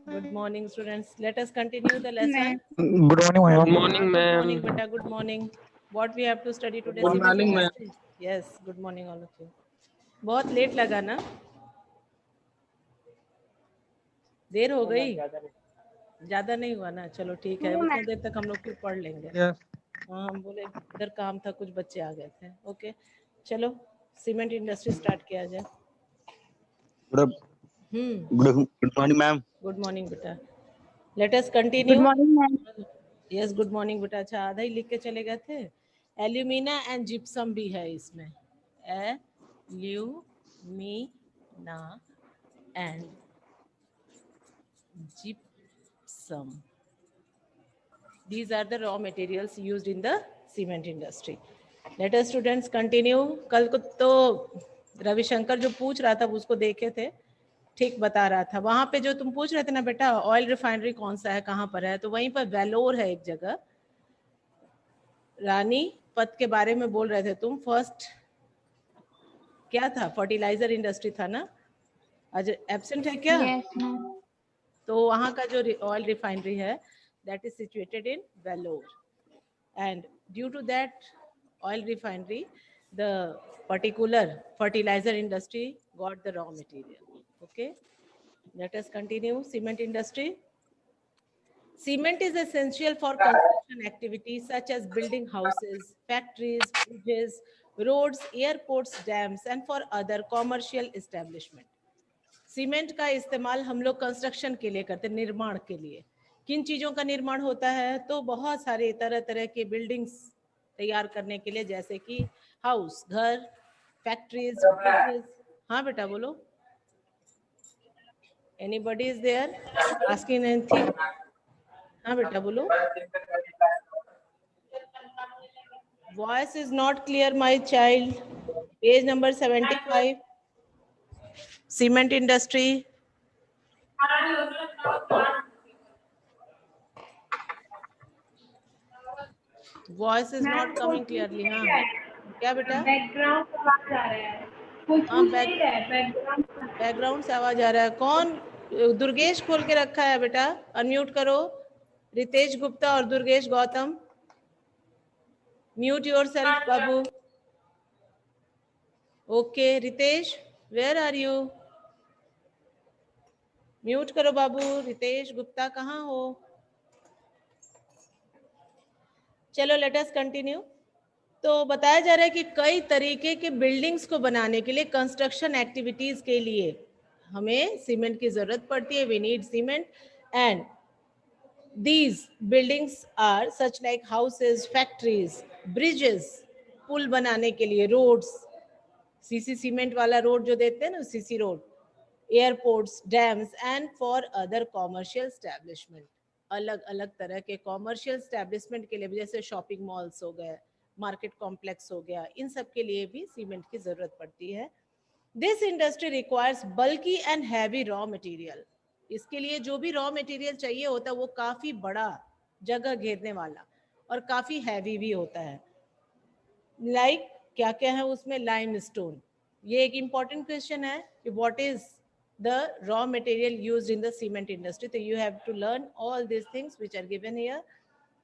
Good morning, students. Let us continue the lesson. Good morning, ma'am. Good morning, Good ma'am. morning, beta. Good morning. What we have to study today? Good morning, ma'am. Yes. Good morning, all of you. बहुत late लगा ना? देर हो गई? ज्यादा नहीं हुआ ना? चलो ठीक है. उतना देर तक हम लोग फिर पढ़ लेंगे. Yes. हाँ, हम बोले इधर काम था, कुछ बच्चे आ गए थे. ओके. चलो सीमेंट इंडस्ट्री स्टार्ट किया जाए. Good morning, ma'am. Good morning बेटा. Let us continue. Good morning ma'am. Yes, good morning बेटा. अच्छा, आधा ही लिख के चले गए थे. एल्यूमिना एंड जिप्सम भी है इसमें. Alumina and gypsum. These are the raw materials used in the cement industry. Let us students continue. कल को तो रविशंकर जो पूछ रहा था उसको देखे थे, ठीक बता रहा था. वहां पे जो तुम पूछ रहे थे ना बेटा, ऑयल रिफाइनरी कौन सा है, कहाँ पर है, तो वहीं पर वेलोर है एक जगह. रानी पत के बारे में बोल रहे थे तुम. फर्स्ट क्या था? फर्टिलाइजर इंडस्ट्री था ना? आज एब्सेंट है क्या? Yes ma'am. तो वहाँ का जो ऑयल रिफाइनरी है, that is situated in Vellore, and due to that oil refinery, the particular fertilizer industry got the raw material. Okay, let us continue. Cement industry. Cement is essential for construction activities such as building houses, factories, bridges, roads, airports, dams, and for other commercial establishment. Cement का इस्तेमाल हम लोग construction के लिए करते हैं, निर्माण के लिए. किन चीज़ों का निर्माण होता है? तो बहुत सारे तरह तरह के बिल्डिंग्स तैयार करने के लिए, जैसे कि हाउस, घर, फैक्ट्रीज, ब्रिजेस. हाँ बेटा बोलो. Anybody is there asking anything? हाँ बेटा बोलो. Voice is not clear my child. Page number 75. Cement industry. Voice is not coming clearly. हाँ क्या बेटा? बैकग्राउंड से आवाज आ रहा है. कुछ हाँ, नहीं है. बैकग्राउंड से आवाज आ रहा है. कौन? दुर्गेश खोल के रखा है बेटा. अनम्यूट करो. रितेश गुप्ता और दुर्गेश गौतम. म्यूट योरसेल्फ बाबू. Okay Ritesh, where are you? Mute करो बाबू. रितेश गुप्ता कहाँ हो? चलो लेट अस कंटिन्यू. तो बताया जा रहा है कि कई तरीके के बिल्डिंग्स को बनाने के लिए, कंस्ट्रक्शन एक्टिविटीज के लिए हमें सीमेंट की जरूरत पड़ती है. We need cement and these buildings are such like houses, factories, bridges, पुल बनाने के लिए, रोड्स, सीसी सीमेंट वाला रोड जो देते हैं ना, CC road, airports, dams and for other commercial establishment. अलग अलग तरह के कॉमर्शियल एस्टेब्लिशमेंट के लिए, जैसे शॉपिंग मॉल्स हो गए, मार्केट कॉम्प्लेक्स हो गया, इन सब के लिए भी सीमेंट की जरूरत पड़ती है. This industry requires bulky and heavy raw material. इसके लिए जो भी रॉ मटेरियल चाहिए होता है वो काफी बड़ा, जगह घेरने वाला और काफी हैवी भी होता है. लाइक क्या क्या है उसमें? लाइमस्टोन. ये एक इंपॉर्टेंट क्वेश्चन है कि what is the raw material used in the cement industry. तो you have to learn all this things which are given here.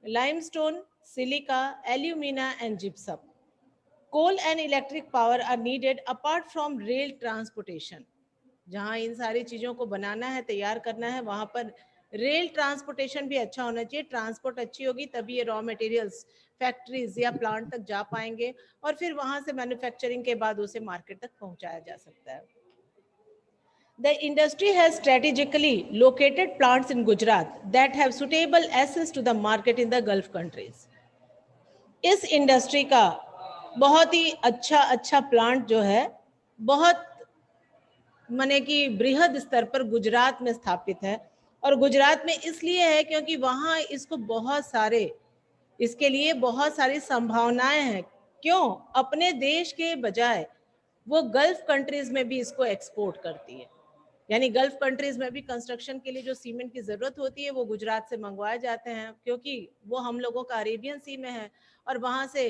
Limestone, silica, alumina and gypsum. Coal and electric power are needed apart from rail transportation. जहाँ इन सारी चीज़ों को बनाना है, तैयार करना है, वहाँ पर रेल ट्रांसपोर्टेशन भी अच्छा होना चाहिए. ट्रांसपोर्ट अच्छी होगी तभी ये रॉ मटेरियल्स फैक्ट्रीज या प्लांट तक जा पाएंगे और फिर वहाँ से मैन्युफैक्चरिंग के बाद उसे मार्केट तक पहुँचाया जा सकता है. The industry has strategically located plants in Gujarat that have suitable access to the market in the Gulf countries. इस इंडस्ट्री का बहुत ही अच्छा प्लांट जो है, बहुत माने कि बृहद स्तर पर गुजरात में स्थापित है. और गुजरात में इसलिए है क्योंकि वहाँ इसको इसके लिए बहुत सारी संभावनाएं हैं. क्यों? अपने देश के बजाय वो गल्फ कंट्रीज में भी इसको एक्सपोर्ट करती है. यानी गल्फ कंट्रीज में भी कंस्ट्रक्शन के लिए जो सीमेंट की जरूरत होती है वो गुजरात से मंगवाए जाते हैं, क्योंकि वो हम लोगों का अरेबियन सी में है और वहाँ से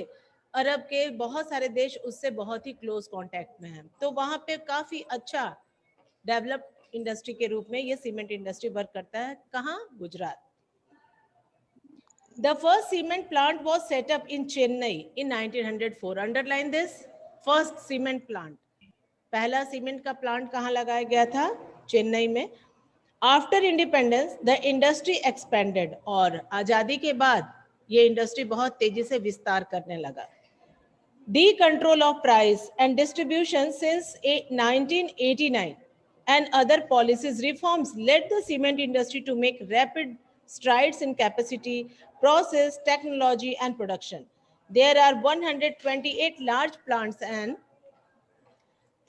अरब के बहुत सारे देश उससे बहुत ही क्लोज कांटेक्ट में हैं. तो वहाँ पे काफ़ी अच्छा डेवलप्ड इंडस्ट्री के रूप में ये सीमेंट इंडस्ट्री वर्क करता है। कहाँ? Gujarat. The first cement plant was set up in Chennai in 1904. Underline this. First cement plant. पहला सीमेंट का प्लांट कहाँ लगाया गया था? चेन्नई में। After independence, the industry expanded. और आजादी के बाद ये इंडस्ट्री बहुत तेजी से विस्तार करने लगा। Decontrol of price and distribution since 1989 and other policies reforms led the cement industry to make rapid strides in capacity, process, technology, and production. There are 128 large plants and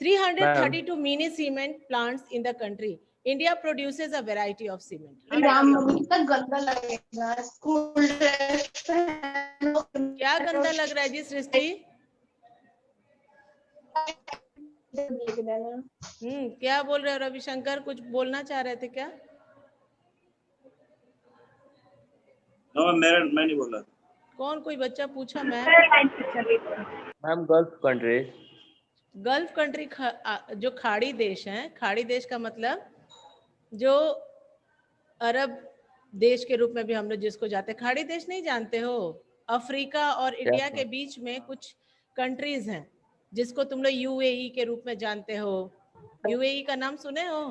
332 mini cement plants in the country. India produces a variety of cement. गंदा लगेगा school क्या गंदा लग रहा है जी सृष्टि? क्या बोल रहे हो रविशंकर? कुछ बोलना चाह रहे थे क्या? मैं नहीं बोल रहा। कौन? कोई बच्चा पूछा? मैं ma'am gulf country. Gulf country जो खाड़ी देश हैं, खाड़ी देश का मतलब जो अरब देश के रूप में भी हम लोग जिसको जाते हैं, खाड़ी देश नहीं जानते हो? अफ्रीका और इंडिया के बीच में कुछ कंट्रीज हैं जिसको तुम लोग यूएई के रूप में जानते हो। यूएई का नाम सुने हो?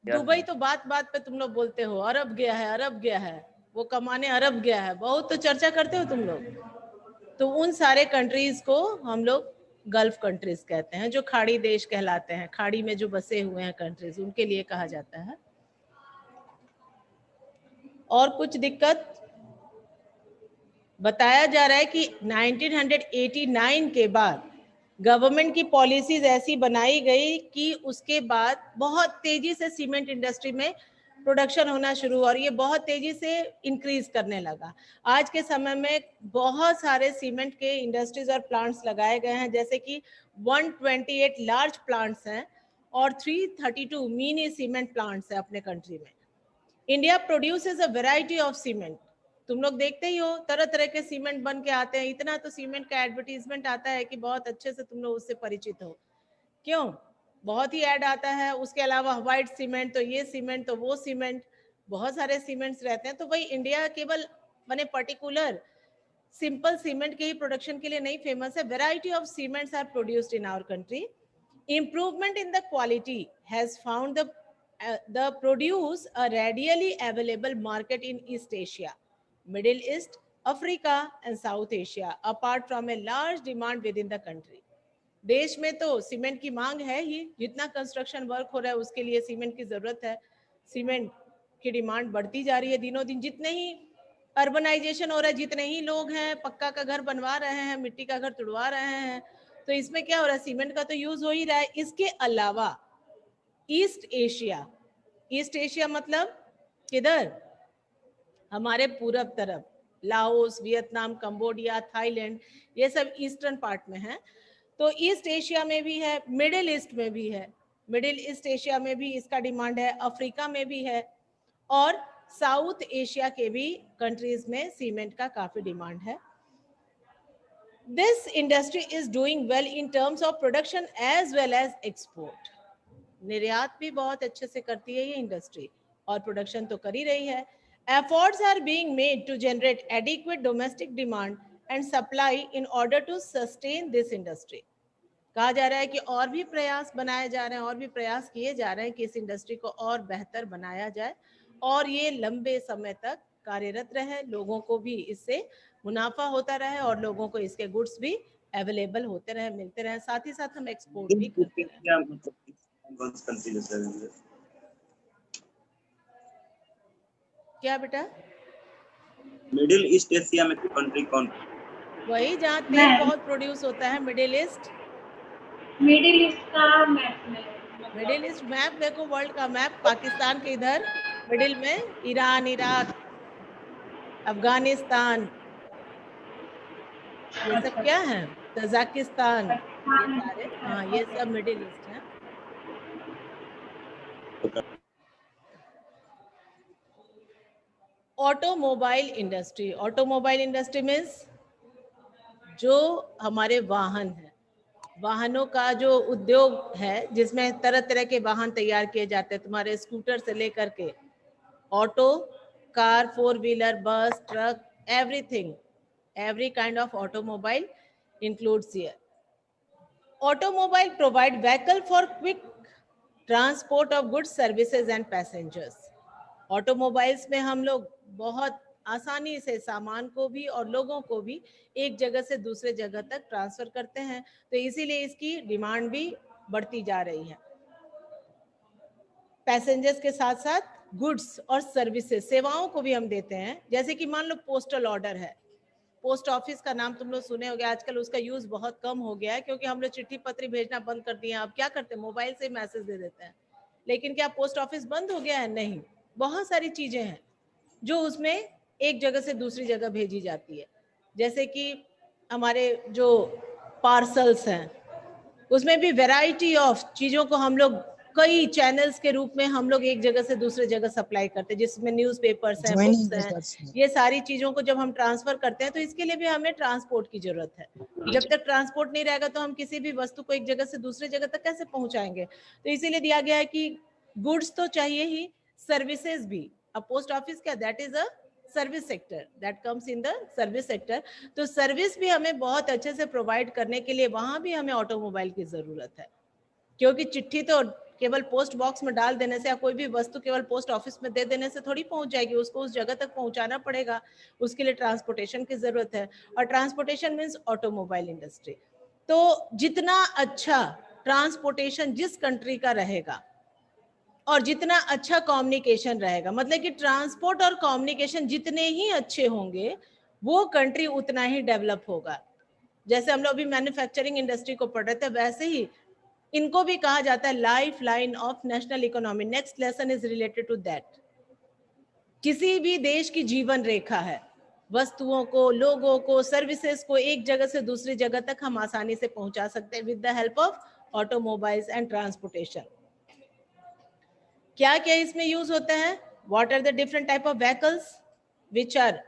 दुबई तो बात बात पे तुम लोग बोलते हो अरब गया है, अरब गया है, वो कमाने अरब गया है, बहुत तो चर्चा करते हो तुम लोग। तो उन सारे कंट्रीज को हम लोग गल्फ कंट्रीज कहते हैं, जो खाड़ी देश कहलाते हैं। खाड़ी में जो बसे हुए हैं कंट्रीज, उनके लिए कहा जाता है। और कुछ दिक्कत? बताया जा रहा है कि 1989 के बाद गवर्नमेंट की पॉलिसीज ऐसी बनाई गई कि उसके बाद बहुत तेजी से सीमेंट इंडस्ट्री में प्रोडक्शन होना शुरू हुआ और ये बहुत तेजी से इंक्रीज करने लगा। आज के समय में बहुत सारे सीमेंट के इंडस्ट्रीज और प्लांट्स लगाए गए हैं, जैसे कि 128 लार्ज प्लांट्स हैं और 332 मिनी सीमेंट प्लांट्स हैं अपने कंट्री में। India produces a variety of cement. तुम लोग देखते ही हो तरह तरह के सीमेंट बन के आते हैं। इतना तो सीमेंट का एडवर्टीजमेंट आता है कि बहुत अच्छे से तुम लोग उससे परिचित हो। क्यों? बहुत ही ऐड आता है। उसके अलावा व्हाइट सीमेंट, तो ये सीमेंट, तो वो सीमेंट, बहुत सारे सीमेंट्स रहते हैं। तो भाई इंडिया केवल माने पर्टिकुलर सिंपल सीमेंट के ही प्रोडक्शन के लिए नहीं फेमस है। Variety of cements are produced in our country. Improvement in the quality has found the produce a readily available market in East Asia, Middle East, Africa and South Asia, apart from a large demand within the country. देश में तो cement की मांग है ही, जितना construction work हो रहा है उसके लिए सीमेंट की जरूरत है। सीमेंट की डिमांड बढ़ती जा रही है दिनों दिन। जितने ही अर्बनाइजेशन हो रहा है, जितने ही लोग हैं पक्का का घर बनवा रहे हैं, मिट्टी का घर तुड़वा रहे हैं, तो इसमें क्या हो रहा है? सीमेंट का तो यूज हो ही रहा है। इसके अलावा ईस्ट एशिया, ईस्ट एशिया मतलब किधर? हमारे पूरब तरफ, लाओस, वियतनाम, कंबोडिया, थाईलैंड, ये सब ईस्टर्न पार्ट में है। तो ईस्ट एशिया में भी है, मिडिल ईस्ट में भी है। मिडिल ईस्ट एशिया में भी इसका डिमांड है, अफ्रीका में भी है और साउथ एशिया के भी कंट्रीज में सीमेंट का काफी डिमांड है। This industry is doing well in terms of production as well as export. निर्यात भी बहुत अच्छे से करती है ये इंडस्ट्री और प्रोडक्शन तो कर ही रही है। Efforts are being made to generate adequate domestic demand and supply in order to sustain this industry. कहा जा रहा है कि और भी प्रयास बनाए जा रहे हैं, और भी प्रयास किए जा रहे हैं कि इस इंडस्ट्री को और बेहतर बनाया जाए और ये लंबे समय तक कार्यरत रहे, लोगों को भी इससे मुनाफा होता रहे और लोगों को इसके गुड्स भी अवेलेबल होते रहे, मिलते रहे। साथ ही साथ हम एक्सपोर्ट भी करते हैं। क्या बेटा? मिडिल ईस्ट एशिया में कंट्री कौन? वही जहाँ तेल बहुत प्रोड्यूस होता है, मिडिल ईस्ट। मिडिल ईस्ट का मैप में, मिडिल ईस्ट मैप देखो, वर्ल्ड का मैप। पाकिस्तान के इधर मिडिल में ईरान, इराक, अफगानिस्तान, ये सब क्या है? तजाकिस्तान, ये सारे, हाँ ये सब मिडिल ईस्ट है। Automobile industry. Automobile industry means जो हमारे वाहन हैं, वाहनों का जो उद्योग है, जिसमें तरह तरह के वाहन तैयार किए जाते हैं, तुम्हारे स्कूटर से लेकर के ऑटो, कार, 4-व्हीलर, बस, truck, everything, every kind of automobile includes here. Automobile provide vehicle for quick transport of goods, services and passengers. Automobiles में हम लोग बहुत आसानी से सामान को भी और लोगों को भी एक जगह से दूसरे जगह तक ट्रांसफर करते हैं, तो इसीलिए इसकी डिमांड भी बढ़ती जा रही है। पैसेंजर्स के साथ साथ गुड्स और सर्विसेज, सेवाओं को भी हम देते हैं। जैसे कि मान लो पोस्टल ऑर्डर है, पोस्ट ऑफिस का नाम तुम लोग सुने होंगे, आजकल उसका यूज बहुत कम हो गया है क्योंकि हम लोग चिट्ठी पत्री भेजना बंद कर दिए हैं। अब क्या करते हैं, मोबाइल से मैसेज दे देते हैं। लेकिन क्या पोस्ट ऑफिस बंद हो गया है? नहीं, बहुत सारी चीजें हैं जो उसमें एक जगह से दूसरी जगह भेजी जाती है। जैसे कि हमारे जो पार्सल्स हैं, उसमें भी वैरायटी ऑफ चीजों को हम लोग कई चैनल्स के रूप में हम लोग एक जगह से दूसरे जगह सप्लाई करते हैं, जिसमें न्यूज़पेपर्स हैं, बुक्स हैं, ये सारी चीजों को जब हम ट्रांसफर करते हैं तो इसके लिए भी हमें ट्रांसपोर्ट की जरूरत है। जब तक ट्रांसपोर्ट नहीं रहेगा तो हम किसी भी वस्तु को एक जगह से दूसरे जगह तक कैसे पहुंचाएंगे? तो इसीलिए दिया गया है कि गुड्स तो चाहिए ही, सर्विसेज भी। अब पोस्ट ऑफिस क्या, that is a service sector, that comes in the service sector. तो सर्विस भी हमें बहुत अच्छे से प्रोवाइड करने के लिए वहां भी हमें ऑटोमोबाइल की जरूरत है, क्योंकि चिट्ठी तो केवल पोस्ट बॉक्स में डाल देने से या कोई भी वस्तु केवल पोस्ट ऑफिस में दे देने से थोड़ी पहुंच जाएगी, उसको उस जगह तक पहुंचाना पड़ेगा, उसके लिए ट्रांसपोर्टेशन की जरूरत है। और ट्रांसपोर्टेशन मीन्स ऑटोमोबाइल इंडस्ट्री। तो जितना अच्छा ट्रांसपोर्टेशन जिस कंट्री का रहेगा और जितना अच्छा कम्युनिकेशन रहेगा, मतलब कि ट्रांसपोर्ट और कम्युनिकेशन जितने ही अच्छे होंगे वो कंट्री उतना ही डेवलप होगा। जैसे हम लोग अभी मैन्युफैक्चरिंग इंडस्ट्री को पढ़ रहे थे, वैसे ही इनको भी कहा जाता है life line of national economy. Next lesson is related to that. किसी भी देश की जीवन रेखा है, वस्तुओं को, लोगों को, सर्विसेज को एक जगह से दूसरी जगह तक हम आसानी से पहुंचा सकते हैं with the help of automobiles and transportation. क्या क्या इसमें यूज होता है? What are the different type of vehicles which are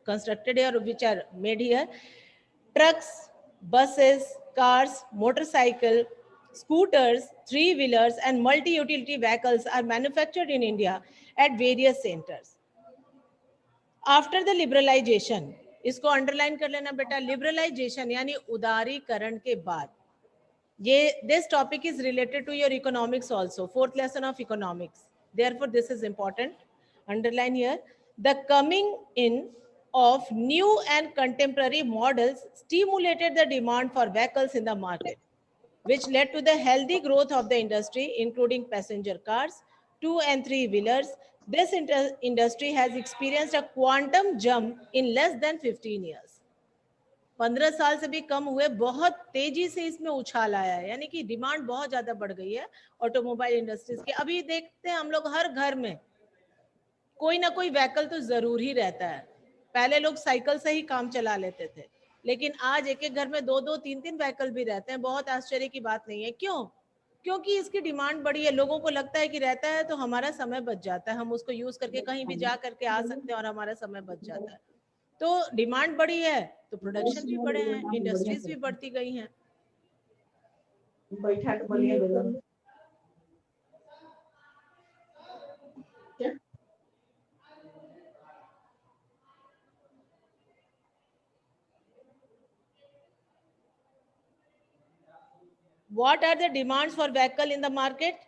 constructed और which are made here? Trucks, buses, cars, motorcycle, scooters, three-wheelers and multi-utility vehicles are manufactured in India at various centers. After the liberalization, इसको underline कर लेना बेटा, liberalisation यानी उदारीकरण के बाद, ये this topic is related to your economics also, fourth lesson of economics. Therefore, this is important. Underline here. The coming in of new and contemporary models stimulated the demand for vehicles in the market, which led to the healthy growth of the industry, including passenger cars, 2 and 3 wheelers. This industry has experienced a quantum jump in less than 15 years. 15 साल से भी कम हुए, बहुत तेजी से इसमें उछाल आया है, यानी कि डिमांड बहुत ज्यादा बढ़ गई है ऑटोमोबाइल इंडस्ट्रीज की। अभी देखते हैं हम लोग हर घर में कोई ना कोई व्हीकल तो जरूर ही रहता है। पहले लोग साइकिल से ही काम चला लेते थे, लेकिन आज एक एक घर में 2-2, 3-3 व्हीकल भी रहते हैं। बहुत आश्चर्य की बात नहीं है। क्यों? क्योंकि इसकी डिमांड बढ़ी है। लोगों को लगता है कि रहता है तो हमारा समय बच जाता है, हम उसको यूज करके कहीं भी जा करके आ सकते हैं और हमारा समय बच जाता है। तो डिमांड बढ़ी है तो प्रोडक्शन भी बढ़े हैं, इंडस्ट्रीज भी बढ़ती गई हैं। What are the demands for vehicle in the market?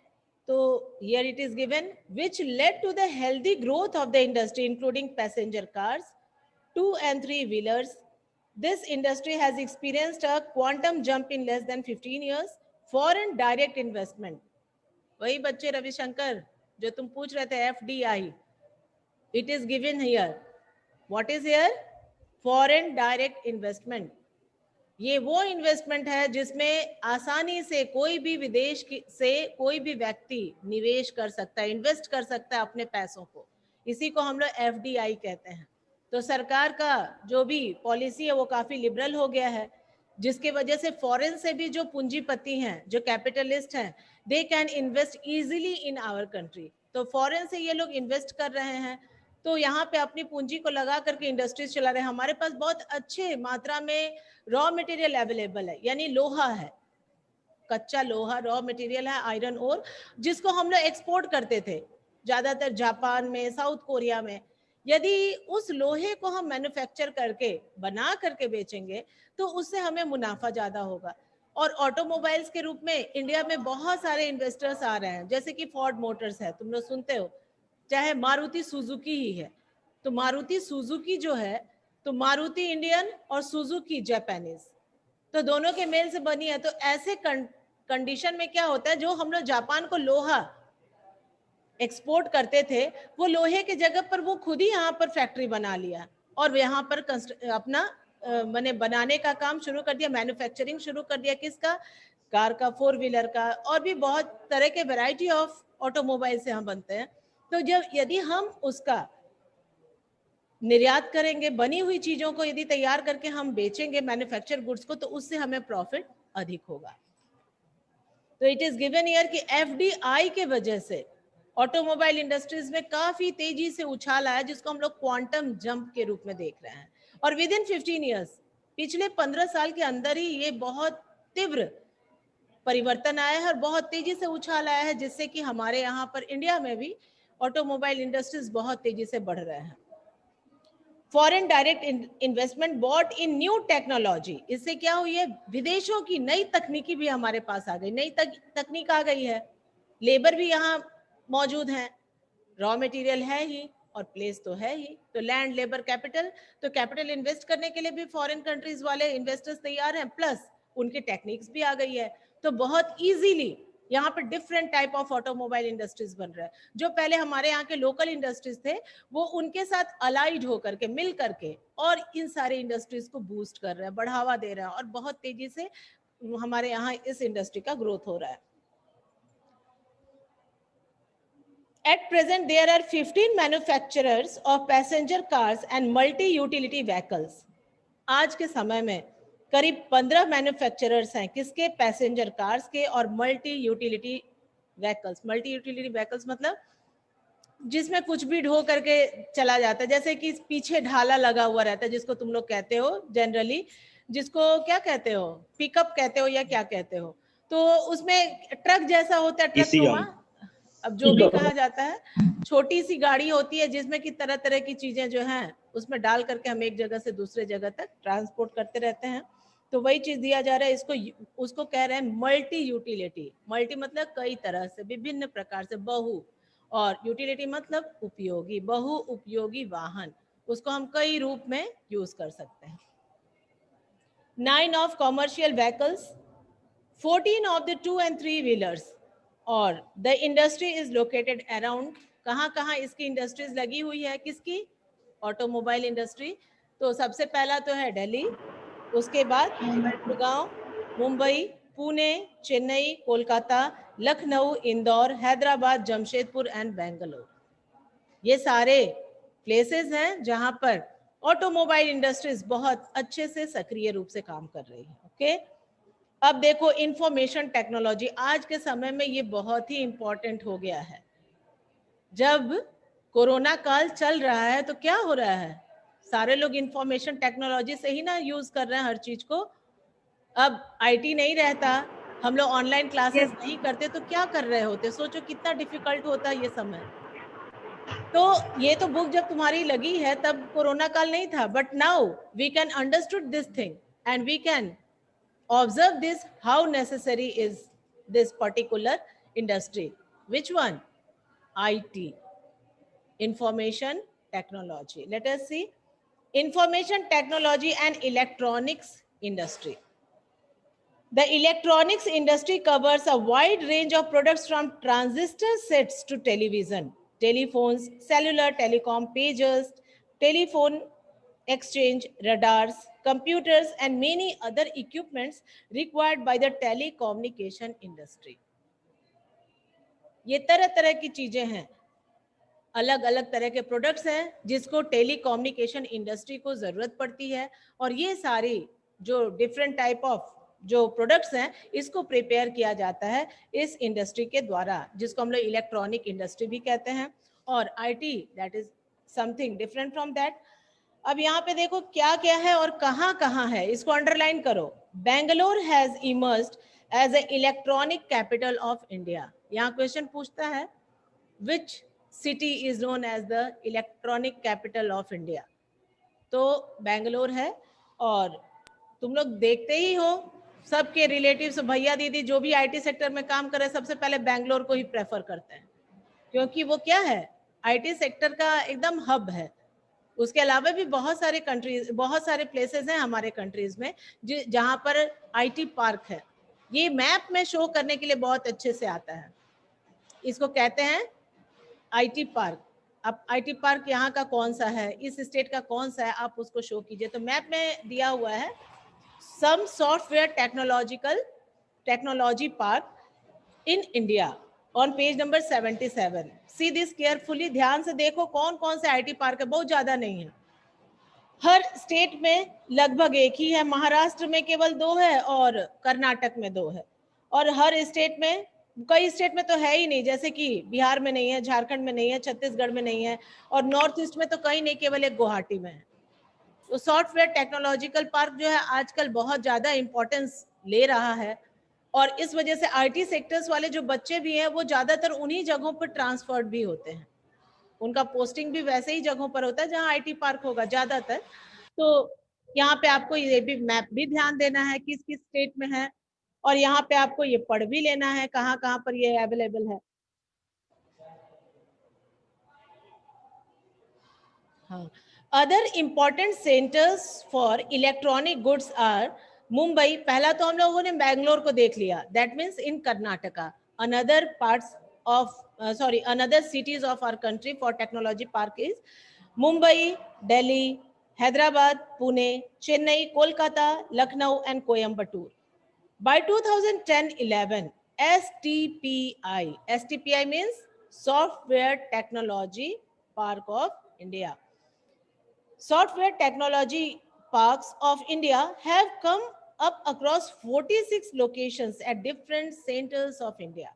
So here it is given, which led to the healthy growth of the industry, including passenger cars, 2 and 3 wheelers. This industry has experienced a quantum jump in less than 15 years. Foreign direct investment. वही बच्चे रविशंकर जो तुम पूछ रहे थे, FDI. It is given here. What is here? Foreign direct investment. ये वो investment है जिसमें आसानी से कोई भी विदेश से कोई भी व्यक्ति निवेश कर सकता है, इन्वेस्ट कर सकता है अपने पैसों को। इसी को हम लोग FDI कहते हैं। तो सरकार का जो भी पॉलिसी है वो काफी लिबरल हो गया है, जिसके वजह से फॉरेन से भी जो पूंजीपति हैं, जो कैपिटलिस्ट हैं, they can invest easily in our country. तो फॉरेन से ये लोग इन्वेस्ट कर रहे हैं, तो यहाँ पे अपनी पूंजी को लगा करके इंडस्ट्रीज चला रहे हैं। हमारे पास बहुत अच्छे मात्रा में रॉ मटेरियल अवेलेबल है, यानी लोहा है, कच्चा लोहा रॉ मटेरियल है, आयरन ओर, जिसको हम लोग एक्सपोर्ट करते थे ज्यादातर जापान में, साउथ कोरिया में। यदि उस लोहे को हम मैन्युफैक्चर करके बना करके बेचेंगे तो उससे हमें मुनाफा ज्यादा होगा। और ऑटोमोबाइल्स के रूप में इंडिया में बहुत सारे इन्वेस्टर्स आ रहे हैं, जैसे कि फोर्ड मोटर्स है, तुम लोग सुनते हो, चाहे मारुति सुजुकी ही है। तो मारुति सुजुकी जो है, तो मारुति इंडियन और सुजुकी जापानीज, तो दोनों के मेल से बनी है। तो ऐसे कंडीशन में क्या होता है, जो हम लोग जापान को लोहा एक्सपोर्ट करते थे, वो लोहे के जगह पर वो खुद ही यहाँ पर फैक्ट्री बना लिया और यहाँ पर अपना मैंने बनाने का काम शुरू कर दिया, मैन्युफैक्चरिंग शुरू कर दिया। किसका? कार का, 4 व्हीलर का, और भी बहुत तरह के वैरायटी ऑफ ऑटोमोबाइल से हम बनते हैं। तो जब यदि हम उसका निर्यात करेंगे, बनी हुई चीजों को यदि तैयार करके हम बेचेंगे मैन्युफैक्चर गुड्स को, तो उससे हमें प्रॉफिट अधिक होगा। तो इट इज गिवन हियर कि एफडीआई के वजह से ऑटोमोबाइल इंडस्ट्रीज में काफी तेजी से उछाल आया, जिसको हम लोग क्वांटम जंप के रूप में देख रहे हैं। और विद इन 15 ईयर्स, पिछले 15 साल के अंदर ही ये बहुत तीव्र परिवर्तन आया है और बहुत तेजी से उछाल आया है, जिससे कि हमारे यहाँ पर इंडिया में भी ऑटोमोबाइल इंडस्ट्रीज बहुत तेजी से बढ़ रहे हैं। Foreign direct investment bought in new technology, इससे क्या हुई है, विदेशों की नई तकनीकी भी हमारे पास आ गई, नई तकनीक आ गई है, लेबर भी यहाँ मौजूद है, रॉ मटेरियल है ही और प्लेस तो है ही, तो लैंड, लेबर, कैपिटल, तो कैपिटल इन्वेस्ट करने के लिए भी फॉरेन कंट्रीज वाले इन्वेस्टर्स तैयार हैं, प्लस उनकी टेक्निक्स भी आ गई है। तो बहुत इजीली यहाँ पर different type of automobile industries बन रहा है। जो पहले हमारे यहाँ के लोकल इंडस्ट्रीज थे, वो उनके साथ अलाइड होकर के, मिल करके, और इन सारे इंडस्ट्रीज को बूस्ट कर रहे हैं, बढ़ावा दे रहे हैं, और बहुत तेजी से हमारे यहाँ इस इंडस्ट्री का ग्रोथ हो रहा है। At present, there are 15 manufacturers of passenger cars and multi-utility vehicles. आज के समय में करीब 15 मैन्युफैक्चरर्स हैं, किसके? पैसेंजर कार्स के और multi utility vehicles. Multi utility vehicles मतलब जिसमें कुछ भी ढो करके चला जाता है, जैसे कि पीछे ढाला लगा हुआ रहता है, जिसको तुम लोग कहते हो जनरली, जिसको क्या कहते हो, पिकअप कहते हो या क्या कहते हो, तो उसमें ट्रक जैसा होता है, ट्रक नुमा, अब जो भी कहा जाता है, छोटी सी गाड़ी होती है जिसमें कि तरह तरह की चीजें जो हैं उसमें डाल करके हम एक जगह से दूसरे जगह तक ट्रांसपोर्ट करते रहते हैं। तो वही चीज दिया जा रहा है, इसको उसको कह रहे हैं मल्टी यूटिलिटी। मल्टी मतलब कई तरह से, विभिन्न प्रकार से, बहु, और यूटिलिटी मतलब उपयोगी, बहु उपयोगी वाहन, उसको हम कई रूप में यूज कर सकते हैं। 9 of commercial vehicles, 14 of the 2 and 3 wheelers, और the industry is located around, कहाँ इसकी इंडस्ट्रीज लगी हुई है, किसकी? Automobile industry. तो सबसे पहला तो है दिल्ली, उसके बाद गुड़गांव, मुंबई, पुणे, चेन्नई, कोलकाता, लखनऊ, इंदौर, हैदराबाद, जमशेदपुर एंड बेंगलोर। ये सारे प्लेसेस हैं जहां पर ऑटोमोबाइल इंडस्ट्रीज बहुत अच्छे से सक्रिय रूप से काम कर रही है। ओके, अब देखो इंफॉर्मेशन टेक्नोलॉजी, आज के समय में ये बहुत ही इंपॉर्टेंट हो गया है। जब कोरोना काल चल रहा है तो क्या हो रहा है, सारे लोग इंफॉर्मेशन टेक्नोलॉजी से ही ना यूज कर रहे हैं हर चीज को। अब आईटी नहीं रहता, हम लोग ऑनलाइन क्लासेस नहीं करते, तो क्या कर रहे होते, सोचो कितना डिफिकल्ट होता है ये समय। तो ये तो बुक जब तुम्हारी लगी है तब कोरोना काल नहीं था, but now we can understood this thing and we can observe this, how necessary is this particular industry. Which one? IT, information technology. Let us see information technology and electronics industry. The electronics industry covers a wide range of products from transistor sets to television, telephones, cellular, telecom, pagers, telephone exchange, radars, computers and many other equipments required by the telecommunication industry. ये तरह तरह की चीजें हैं, अलग अलग तरह के प्रोडक्ट्स हैं जिसको टेलीकम्युनिकेशन इंडस्ट्री को जरूरत पड़ती है, और ये सारी जो डिफरेंट टाइप ऑफ जो प्रोडक्ट्स हैं इसको प्रिपेयर किया जाता है इस इंडस्ट्री के द्वारा, जिसको हम लोग इलेक्ट्रॉनिक इंडस्ट्री भी कहते हैं, और IT that is something different from that. अब यहाँ पे देखो क्या क्या है और कहाँ कहाँ है, इसको अंडरलाइन करो। Bangalore has emerged as a electronic capital of India. यहाँ क्वेश्चन पूछता है which city is known as the electronic capital of India, तो बेंगलोर है। और तुम लोग देखते ही हो सबके रिलेटिव्स भैया दीदी जो भी आईटी सेक्टर में काम कर रहे हैं सबसे पहले बेंगलोर को ही प्रेफर करते हैं, क्योंकि वो क्या है, आईटी सेक्टर का एकदम हब है। उसके अलावा भी बहुत सारे कंट्रीज, बहुत सारे प्लेसेस हैं हमारे कंट्रीज में जहां पर आईटी पार्क है। ये मैप में शो करने के लिए बहुत अच्छे से आता है, इसको कहते हैं आईटी पार्क। अब आईटी पार्क यहाँ का कौन सा है, इस स्टेट का कौन सा है, आप उसको शो कीजिए। तो मैप में दिया हुआ है some software technology park in India on page number 77। See this carefully, ध्यान से देखो कौन कौन से आईटी पार्क है, बहुत ज्यादा नहीं है। हर स्टेट में लगभग एक ही है, महाराष्ट्र में केवल 2 है और कर्नाटक में 2 है। और हर स्टेट में, कई स्टेट में तो है ही नहीं, जैसे कि बिहार में नहीं है, झारखंड में नहीं है, छत्तीसगढ़ में नहीं है, और नॉर्थ ईस्ट में तो कहीं नहीं, केवल एक गुवाहाटी में है। तो सॉफ्टवेयर टेक्नोलॉजिकल पार्क जो है आजकल बहुत ज्यादा इंपॉर्टेंस ले रहा है, और इस वजह से आईटी सेक्टर्स वाले जो बच्चे भी हैं वो ज्यादातर उन्हीं जगहों पर ट्रांसफर्ड भी होते हैं। उनका पोस्टिंग भी वैसे ही जगहों पर होता है जहां आईटी पार्क होगा ज्यादातर। तो यहाँ पे आपको ये भी मैप भी ध्यान देना है किस किस स्टेट में है, और यहाँ पे आपको ये पढ़ भी लेना है कहाँ कहाँ पर ये अवेलेबल है। हाँ, other important centres for electronic goods are Mumbai. पहला तो हम लोगों ने बैंगलोर को देख लिया, that means in Karnataka. Another parts of another cities of our country for technology park is Mumbai, Delhi, Hyderabad, Pune, Chennai, Kolkata, Lucknow and Coimbatore. By 2010-11, STPI means Software Technology Park of India. Software Technology Parks of India have come up across 46 locations at different centers of India.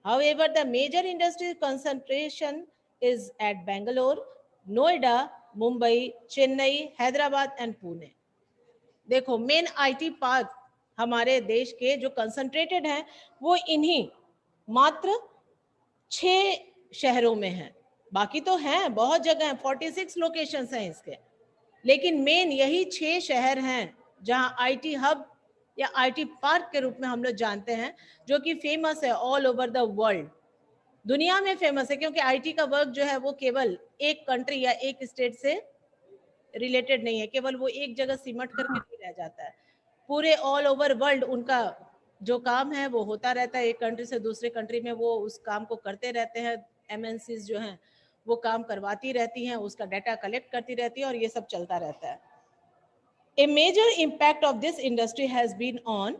However, the major industry concentration is at Bangalore, Noida, Mumbai, Chennai, Hyderabad and Pune. देखो main IT park हमारे देश के जो concentrated हैं वो इन्हीं मात्र 6 शहरों में हैं। बाकी तो हैं बहुत जगह हैं, 46 लोकेशंस हैं इसके, लेकिन मेन यही 6 शहर हैं जहां आईटी हब या आईटी पार्क के रूप में हम लोग जानते हैं, जो कि फेमस है ऑल ओवर द वर्ल्ड, दुनिया में फेमस है। क्योंकि आईटी का वर्क जो है वो केवल एक कंट्री या एक स्टेट से रिलेटेड नहीं है, केवल वो एक जगह सिमट करके नहीं रह जाता है, पूरे ऑल ओवर वर्ल्ड उनका जो काम है वो होता रहता है। एक कंट्री से दूसरे कंट्री में वो उस काम को करते रहते हैं, एमएनसीज जो हैं वो काम करवाती रहती हैं, उसका डाटा कलेक्ट करती रहती है और ये सब चलता रहता है। A major impact of this industry has been on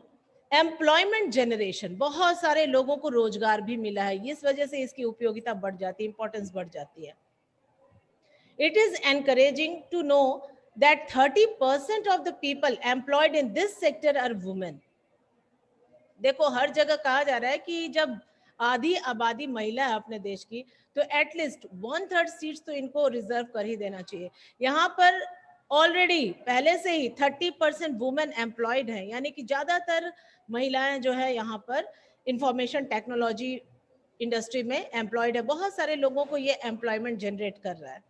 employment generation. बहुत सारे लोगों को रोजगार भी मिला है, इस वजह से इसकी उपयोगिता बढ़ जाती है, इंपॉर्टेंस बढ़ जाती है। It is encouraging to know that 30% of the people employed in this sector are women. देखो हर जगह कहा जा रहा है कि जब आधी आबादी महिला है अपने देश की, तो एटलीस्ट 1/3 सीट्स तो इनको रिजर्व कर ही देना चाहिए। यहाँ पर ऑलरेडी पहले से ही 30% वुमेन एम्प्लॉयड है, यानी कि ज्यादातर महिलाएं जो है यहाँ पर इंफॉर्मेशन टेक्नोलॉजी इंडस्ट्री में एम्प्लॉयड है। बहुत सारे लोगों को ये एम्प्लॉयमेंट जनरेट कर रहा है।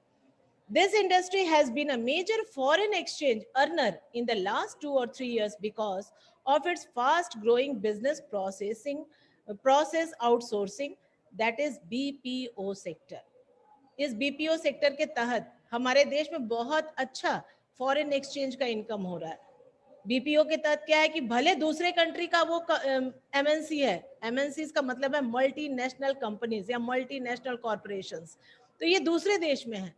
This industry has been a major foreign exchange earner in the last 2 or 3 years because of its fast growing business process outsourcing, that is BPO sector. इस BPO सेक्टर के तहत हमारे देश में बहुत अच्छा फॉरेन एक्सचेंज का इनकम हो रहा है। बीपीओ के तहत क्या है कि भले दूसरे कंट्री का वो एमएनसी है, एमएनसी का मतलब है मल्टीनेशनल कंपनीज या मल्टीनेशनल कॉर्पोरेशंस, तो ये दूसरे देश में है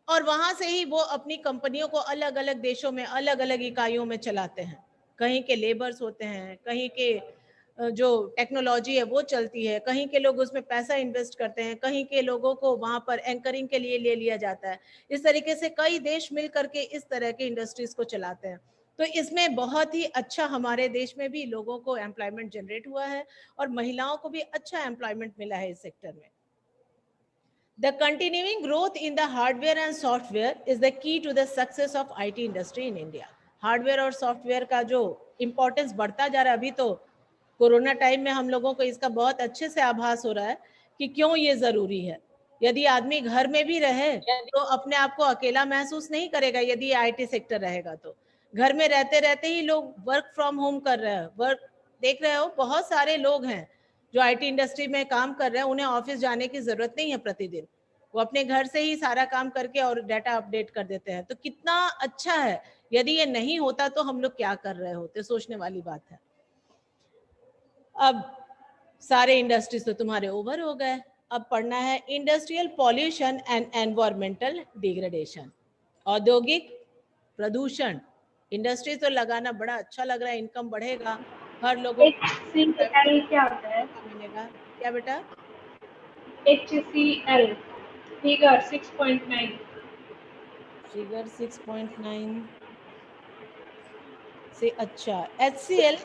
और वहां से ही वो अपनी कंपनियों को अलग अलग देशों में अलग अलग इकाइयों में चलाते हैं। कहीं के लेबर्स होते हैं, कहीं के जो टेक्नोलॉजी है वो चलती है, कहीं के लोग उसमें पैसा इन्वेस्ट करते हैं, कहीं के लोगों को वहां पर एंकरिंग के लिए ले लिया जाता है। इस तरीके से कई देश मिल करके इस तरह के इंडस्ट्रीज को चलाते हैं। तो इसमें बहुत ही अच्छा हमारे देश में भी लोगों को एम्प्लॉयमेंट जनरेट हुआ है और महिलाओं को भी अच्छा एम्प्लॉयमेंट मिला है इस सेक्टर में। The continuing growth in the hardware and software is the key to the success of IT industry in India. Hardware और सॉफ्टवेयर का जो इम्पोर्टेंस बढ़ता जा रहा है, अभी तो कोरोना टाइम में हम लोगों को इसका बहुत अच्छे से आभास हो रहा है कि क्यों ये जरूरी है। यदि आदमी घर में भी रहे तो अपने आप को अकेला महसूस नहीं करेगा। यदि आईटी सेक्टर रहेगा तो घर में रहते रहते ही लोग वर्क फ्रॉम होम कर रहे हैं। वर्क देख रहे हो, बहुत सारे लोग हैं जो आईटी इंडस्ट्री में काम कर रहे हैं, उन्हें ऑफिस जाने की जरूरत नहीं है प्रतिदिन। वो अपने घर से ही सारा काम करके और डाटा अपडेट कर देते हैं। तो कितना अच्छा है। यदि ये नहीं होता तो हम लोग क्या कर रहे होते, सोचने वाली बात है। अब सारे इंडस्ट्रीज तो तुम्हारे ओवर हो गए। अब पढ़ना है industrial pollution and environmental degradation, औद्योगिक प्रदूषण। इंडस्ट्री तो लगाना बड़ा अच्छा लग रहा है, इनकम बढ़ेगा, हर लोगों HCL क्या होता है? मिलेगा। क्या बेटा? HCL figure 6.9। फिगर 6.9 से अच्छा HCL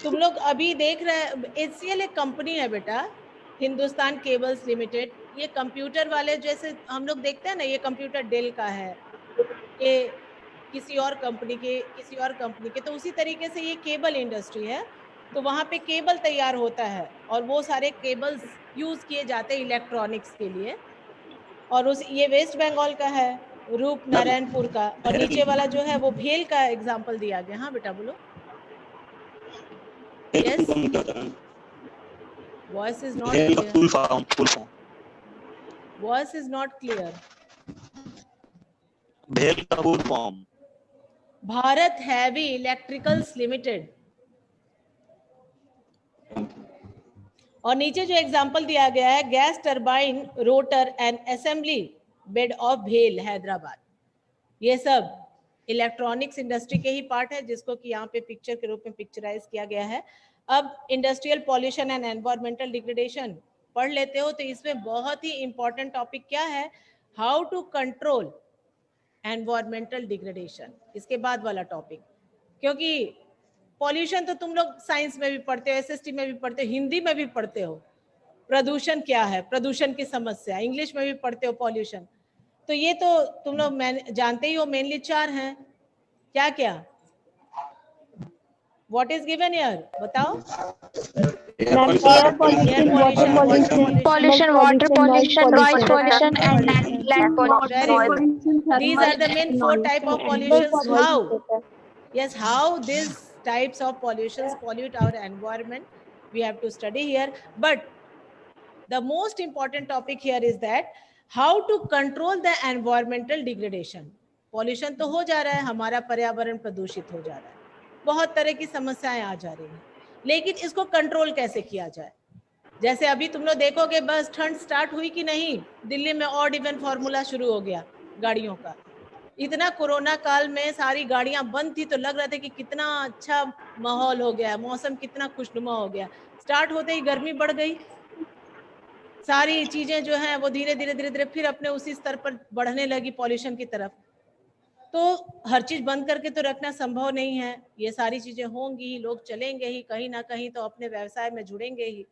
तुम लोग अभी देख रहे हैं। HCL एक कंपनी है बेटा, हिंदुस्तान केबल्स लिमिटेड। ये कंप्यूटर वाले जैसे हम लोग देखते हैं ना, ये कंप्यूटर डेल का है, ये किसी और कंपनी के, तो उसी तरीके से ये केबल इंडस्ट्री है। तो वहाँ पे केबल तैयार होता है और वो सारे केबल्स यूज किए जाते हैं इलेक्ट्रॉनिक्स के लिए। और उस ये वेस्ट बंगाल का है, रूप नारायणपुर का, और नीचे वाला जो है वो भेल का एग्जाम्पल दिया गया। हाँ बेटा बोलो। Yes, voice is not clear. Full form voice is not clear. भेल का full form Bharat heavy electricals limited. और नीचे जो एग्जाम्पल दिया गया है, gas turbine rotor and assembly bed of भेल हैदराबाद। ये सब इलेक्ट्रॉनिक्स इंडस्ट्री के ही पार्ट है, जिसको कि यहाँ पे पिक्चर के रूप में पिक्चराइज किया गया है। अब industrial pollution and environmental degradation पढ़ लेते हो तो इसमें बहुत ही इंपॉर्टेंट टॉपिक क्या है, how to control environmental degradation, इसके बाद वाला टॉपिक। क्योंकि पॉल्यूशन तो तुम लोग साइंस में भी पढ़ते हो, एसएसटी में भी पढ़ते हो, हिंदी में भी पढ़ते हो। प्रदूषण क्या है, प्रदूषण की समस्या, इंग्लिश में भी पढ़ते हो पॉल्यूशन। तो ये तो तुम लोग जानते ही हो, मेनली 4 हैं। क्या क्या? व्हाट इज गिवन हियर, बताओ। Air pollution, water pollution, water pollution, noise pollution, and land pollution. These are the main 4 type of pollutions. How? Yes, how these types of pollutions pollute our environment, we have to study here. But the most important topic here is that how to control the environmental degradation. Pollution तो हो जा रहा है, हमारा पर्यावरण प्रदूषित हो जा रहा है, बहुत तरह की समस्याएं आ जा रही हैं, लेकिन इसको कंट्रोल कैसे किया जाए। जैसे अभी तुम लोग देखोगे, बस ठंड स्टार्ट हुई कि नहीं, दिल्ली में ऑड इवन फॉर्मूला शुरू हो गया गाड़ियों का। इतना कोरोना काल में सारी गाड़ियां बंद थी तो लग रहा था कि कितना अच्छा माहौल हो गया, मौसम कितना खुशनुमा हो गया। स्टार्ट होते ही गर्मी बढ़ गई, सारी चीजें जो हैं वो धीरे धीरे फिर अपने उसी स्तर पर बढ़ने लगी पॉल्यूशन की तरफ। तो हर चीज बंद करके तो रखना संभव नहीं है, ये सारी चीजें होंगी, लोग चलेंगे ही, कहीं ना कहीं तो अपने व्यवसाय में जुड़ेंगे ही।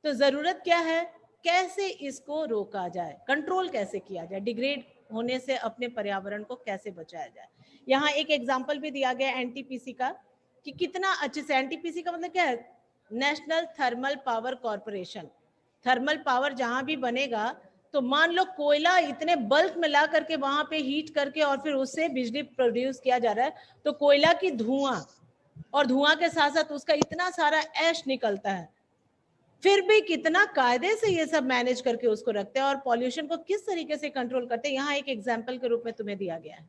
तो जरूरत क्या है, कैसे इसको रोका जाए, कंट्रोल कैसे किया जाए, डिग्रेड होने से अपने पर्यावरण को कैसे बचाया जाए। यहाँ एक एग्जाम्पल भी दिया गया एनटीपीसी का, कि कितना अच्छे से, एनटीपीसी का मतलब क्या है, national thermal power corporation. Thermal power जहां भी बनेगा तो मान लो कोयला इतने बल्क में ला करके वहां पे हीट करके और फिर उससे बिजली प्रोड्यूस किया जा रहा है, तो कोयला की धुआं और धुआं के साथ साथ उसका इतना सारा ऐश निकलता है, फिर भी कितना कायदे से ये सब मैनेज करके उसको रखते हैं और पॉल्यूशन को किस तरीके से कंट्रोल करते हैं। यहाँ एक एग्जाम्पल के रूप में तुम्हें दिया गया है।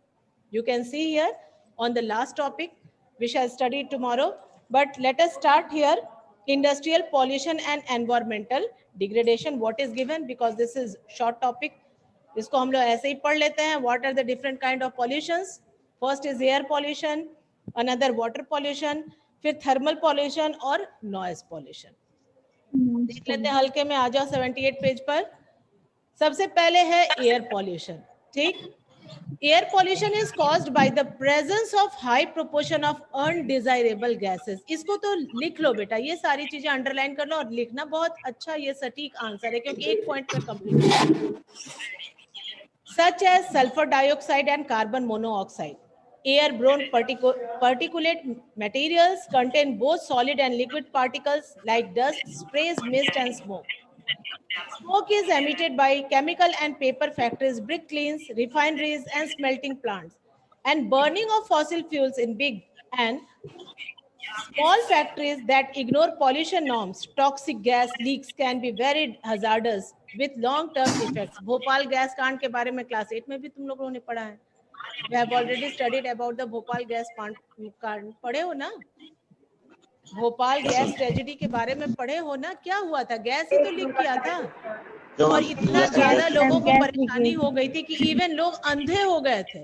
You can see here on the last topic we shall study tomorrow, but let us start here. Industrial pollution and environmental degradation, what is given, because this is short topic, इसको हम लोग ऐसे ही पढ़ लेते हैं। What are the different kind of pollutions? First is air pollution, another water pollution, फिर thermal pollution और noise pollution। देख लेते हैं हल्के में, आ जाओ 78 पेज पर। सबसे पहले है एयर pollution, ठीक। Air pollution is caused by the presence of high proportion of undesirable gases. इसको तो लिख लो बेटा, ये सारी चीजें अंडरलाइन कर लो और लिखना बहुत अच्छा, ये सटीक आंसर है क्योंकि एक पॉइंट में complete. Such as sulfur dioxide and carbon monoxide. Airborne particulate materials contain both solid and liquid particles like dust, sprays, mist, and smoke. Smoke is emitted by chemical and paper factories, brick kilns, refineries, and smelting plants. And burning of fossil fuels in big and small factories that ignore pollution norms, toxic gas leaks can be very hazardous with long-term effects. Bhopal gas कांड के बारे में class 8 में भी तुम लोगों ने पढ़ा है. We have already studied about the Bhopal gas कांड. पढ़े हो ना? भोपाल गैस ट्रेजेडी के बारे में पढ़े हो ना? क्या हुआ था? गैस ही तो लीक किया था और इतना ज्यादा लोगों को परेशानी हो गई थी कि इवन लोग अंधे हो गए थे.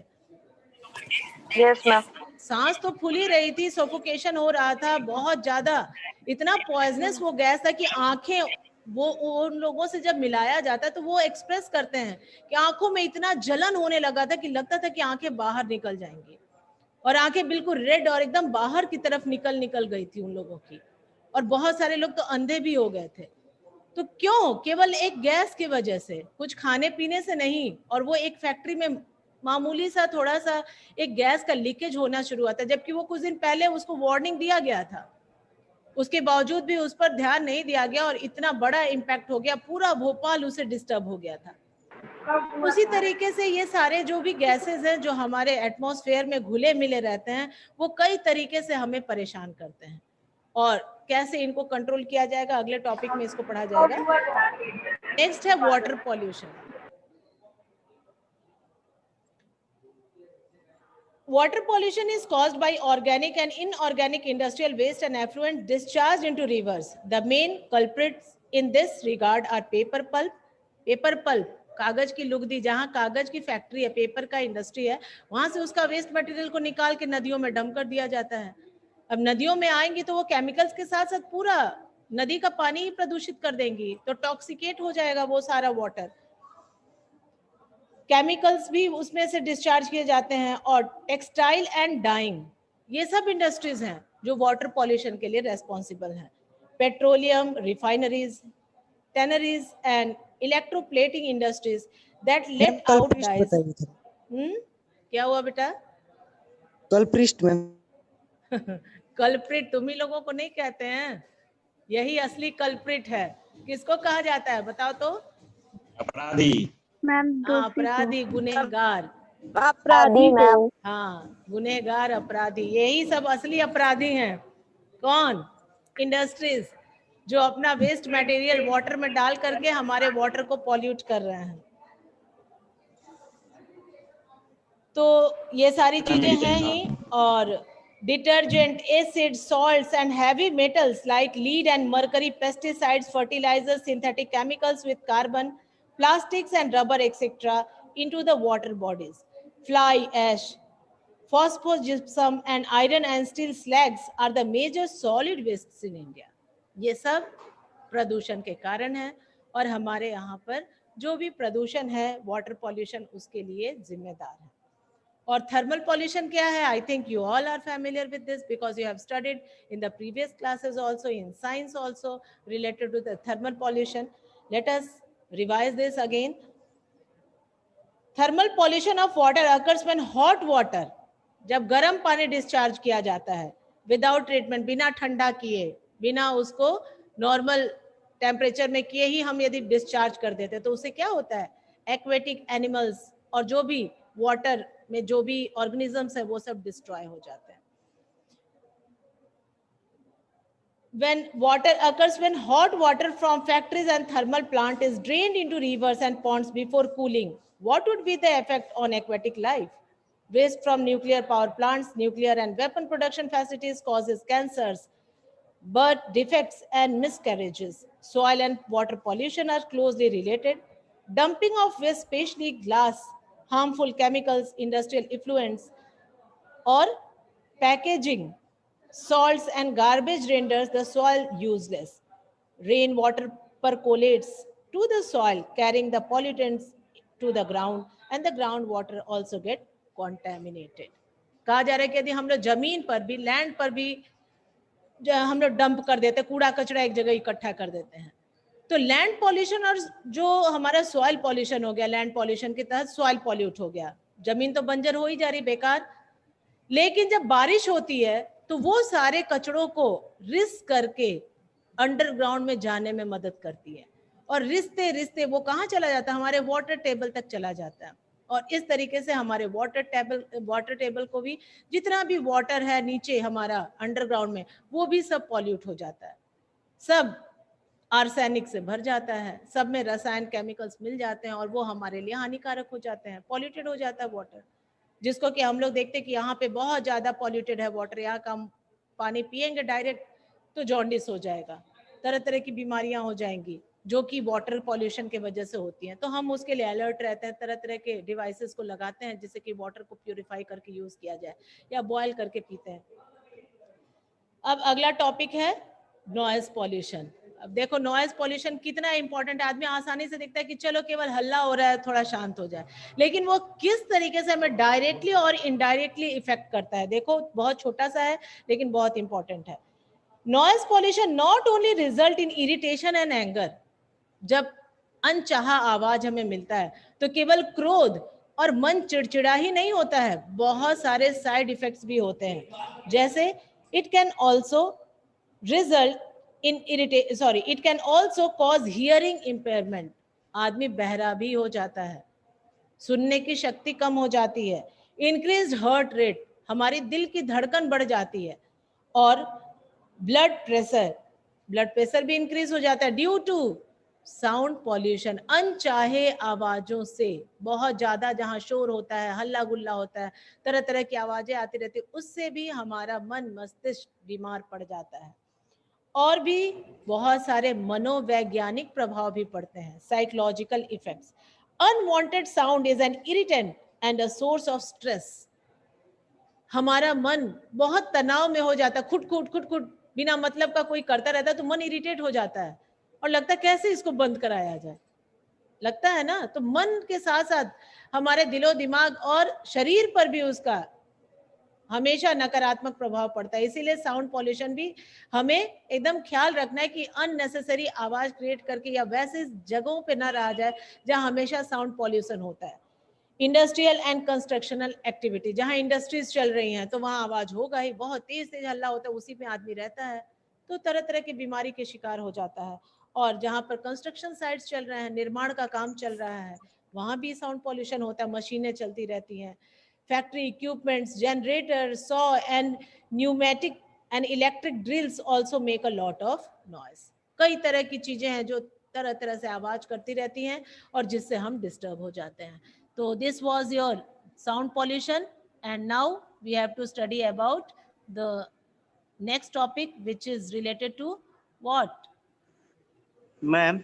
Yes ma'am. सांस तो फूल ही रही थी, सफोकेशन हो रहा था बहुत ज्यादा. इतना पॉइजनस वो गैस था कि आंखें, वो उन लोगों से जब मिलाया जाता है तो वो एक्सप्रेस करते हैं कि आंखों में इतना जलन होने लगा था कि लगता था कि आंखें बाहर निकल जाएंगी और आंखें बिल्कुल रेड और एकदम बाहर की तरफ निकल गई थी उन लोगों की. और बहुत सारे लोग तो अंधे भी हो गए थे. तो क्यों? केवल एक गैस की वजह से, कुछ खाने पीने से नहीं. और वो एक फैक्ट्री में मामूली सा थोड़ा सा एक गैस का लीकेज होना शुरू हुआ था, जबकि वो कुछ दिन पहले उसको वार्निंग दिया गया था. उसके बावजूद भी उस पर ध्यान नहीं दिया गया और इतना बड़ा इम्पैक्ट हो गया, पूरा भोपाल उसे डिस्टर्ब हो गया था. उसी तरीके से ये सारे जो भी गैसेस हैं जो हमारे एटमॉस्फेयर में घुले मिले रहते हैं, वो कई तरीके से हमें परेशान करते हैं. और कैसे इनको कंट्रोल किया जाएगा, अगले टॉपिक में इसको पढ़ा जाएगा. नेक्स्ट है water pollution. Water pollution is caused by organic and inorganic industrial waste and effluent discharged into rivers. The main culprits in this regard are paper pulp. Paper pulp, कागज की लुगदी, जहाँ कागज की फैक्ट्री है, पेपर का industry है, वहां से उसका वेस्ट मटेरियल को निकाल के नदियों में डंप कर दिया जाता है. अब नदियों में आएंगी तो वो केमिकल्स के साथ साथ पूरा नदी का पानी ही प्रदूषित कर देंगी, तो टॉक्सिकेट हो जाएगा वो सारा वाटर. केमिकल्स भी उसमें से डिस्चार्ज किए जाते हैं. और टेक्सटाइल एंड डाइंग, ये सब इंडस्ट्रीज हैं जो वाटर पॉल्यूशन के लिए रेस्पॉन्सिबल हैं. Petroleum refineries, tanneries and electroplating industries that let out dyes. क्या हुआ बेटा? Culprit ma'am. कल्प्रिट तुम ही लोगों को नहीं कहते हैं, यही असली कल्प्रिट है. किसको कहा जाता है बताओ तो? अपराधी. अपराधी, गुनहगार. अपराधी मैम. हाँ, गुनहगार, अपराधी, यही सब असली अपराधी हैं. कौन? इंडस्ट्रीज जो अपना वेस्ट मटेरियल वाटर में डाल करके हमारे वाटर को पॉल्यूट कर रहे हैं. तो ये सारी चीजें हैं ही. और detergent, acid, salts and heavy metals like lead and mercury, pesticides, fertilisers, synthetic chemicals with carbon, plastics and rubber etc. into the water bodies. Fly ash, phosphorus gypsum and iron and steel slags are the major solid wastes in India. ये सब प्रदूषण के कारण है और हमारे यहाँ पर जो भी प्रदूषण है, वाटर पॉल्यूशन, उसके लिए जिम्मेदार है. और थर्मल पॉल्यूशन क्या है? I think you all are familiar with this because you have studied in the previous classes also, in science also, related to the thermal pollution. Let us revise this again. Thermal pollution of water occurs when hot water, जब गर्म पानी discharge किया जाता है without treatment, बिना ठंडा किए, बिना उसको नॉर्मल टेम्परेचर में किए ही हम यदि डिस्चार्ज कर देते हैं तो उससे क्या होता है? एक्वेटिक एनिमल्स और जो भी वाटर में जो भी ऑर्गेनिजम्स है वो सब डिस्ट्रॉय हो जाते हैं. When water occurs when hot water from factories and thermal plant is drained into rivers and ponds before cooling, what would be the effect on aquatic life? Waste from nuclear power plants, nuclear and weapon production facilities causes cancers, birth defects and miscarriages. Soil and water pollution are closely related. Dumping of waste, especially glass, harmful chemicals, industrial effluents, or packaging, salts and garbage renders the soil useless. Rainwater percolates to the soil, carrying the pollutants to the ground and the groundwater also get contaminated. कहा जा रहा है कि यदि हम लोग जमीन पर भी, लैंड पर भी हम लोग डंप कर देते हैं, कूड़ा कचरा एक जगह इकट्ठा कर देते हैं, तो लैंड पॉल्यूशन और जो हमारा सॉइल पॉल्यूशन हो गया, लैंड पॉल्यूशन के तहत सॉइल पॉल्यूट हो गया, जमीन तो बंजर हो ही जा रही, बेकार। लेकिन जब बारिश होती है तो वो सारे कचड़ों को रिस्क करके अंडरग्राउंड में जाने में मदद करती है, और रिश्ते रिश्ते वो कहाँ चला जाता है, हमारे वाटर टेबल तक चला जाता है। और इस तरीके से हमारे वाटर टेबल को भी, जितना भी वाटर है नीचे हमारा अंडरग्राउंड में, वो भी सब पॉल्यूट हो जाता है, सब आर्सेनिक से भर जाता है, सब में रसायन केमिकल्स मिल जाते हैं और वो हमारे लिए हानिकारक हो जाते हैं, पॉल्यूटेड हो जाता है वाटर, जिसको कि हम लोग देखते हैं कि यहाँ पे बहुत ज्यादा पॉल्यूटेड है वाटर, यहाँ का हम पानी पिएंगे डायरेक्ट तो जॉन्डिस हो जाएगा, तरह तरह की बीमारियां हो जाएंगी जो कि वाटर पॉल्यूशन के वजह से होती हैं। तो हम उसके लिए अलर्ट रहते हैं, तरह तरह के डिवाइसेस को लगाते हैं जिससे कि वाटर को प्यूरिफाई करके यूज किया जाए या बॉयल करके पीते हैं। अब अगला टॉपिक है नॉइज पॉल्यूशन। अब देखो नॉइज पॉल्यूशन कितना इंपॉर्टेंट है, आदमी आसानी से देखता है कि चलो केवल हल्ला हो रहा है थोड़ा शांत हो जाए, लेकिन वो किस तरीके से हमें डायरेक्टली और इनडायरेक्टली इफेक्ट करता है, देखो बहुत छोटा सा है लेकिन बहुत इंपॉर्टेंट है। Noise pollution not only result in irritation and anger, जब अनचाहा आवाज हमें मिलता है तो केवल क्रोध और मन चिड़चिड़ा ही नहीं होता है, बहुत सारे साइड इफेक्ट्स भी होते हैं, जैसे it can also result in it can also cause hearing impairment, आदमी बहरा भी हो जाता है, सुनने की शक्ति कम हो जाती है, इंक्रीज्ड हार्ट रेट, हमारी दिल की धड़कन बढ़ जाती है, और ब्लड प्रेशर भी इंक्रीज हो जाता है ड्यू टू साउंड पॉल्यूशन, अनचाहे आवाजों से, बहुत ज्यादा जहां शोर होता है, हल्ला गुल्ला होता है, तरह तरह की आवाजें आती रहती है, उससे भी हमारा मन मस्तिष्क बीमार पड़ जाता है। और भी बहुत सारे मनोवैज्ञानिक प्रभाव भी पड़ते हैं, psychological effects. Unwanted sound is an irritant and a source of stress, हमारा मन बहुत तनाव में हो जाता है, खुट बिना मतलब का कोई करता रहता है तो मन इरिटेट हो जाता है और लगता है कैसे इसको बंद कराया जाए, लगता है ना। तो मन के साथ साथ हमारे दिलो दिमाग और शरीर पर भी उसका हमेशा नकारात्मक प्रभाव पड़ता है, इसीलिए साउंड पॉल्यूशन भी हमें एकदम ख्याल रखना है कि अननेसेसरी आवाज क्रिएट करके या वैसे जगहों पे ना रहा जाए जहां हमेशा साउंड पॉल्यूशन होता है। इंडस्ट्रियल एंड कंस्ट्रक्शनल एक्टिविटी, जहां इंडस्ट्रीज चल रही हैं तो वहां आवाज होगा ही, बहुत तेज तेज हल्ला होता है, उसी में आदमी रहता है तो तरह तरह की बीमारी के शिकार हो जाता है। और जहां पर कंस्ट्रक्शन साइट्स चल रहे हैं, निर्माण का काम चल रहा है, वहां भी साउंड पॉल्यूशन होता है, मशीनें चलती रहती हैं, factory equipments, generator, saw and pneumatic and electric drills also make a lot of noise. कई तरह की चीजें हैं जो तरह तरह से आवाज करती रहती हैं और जिससे हम डिस्टर्ब हो जाते हैं। So this was your sound pollution, and now we have to study about the next topic which is related to what? Ma'am,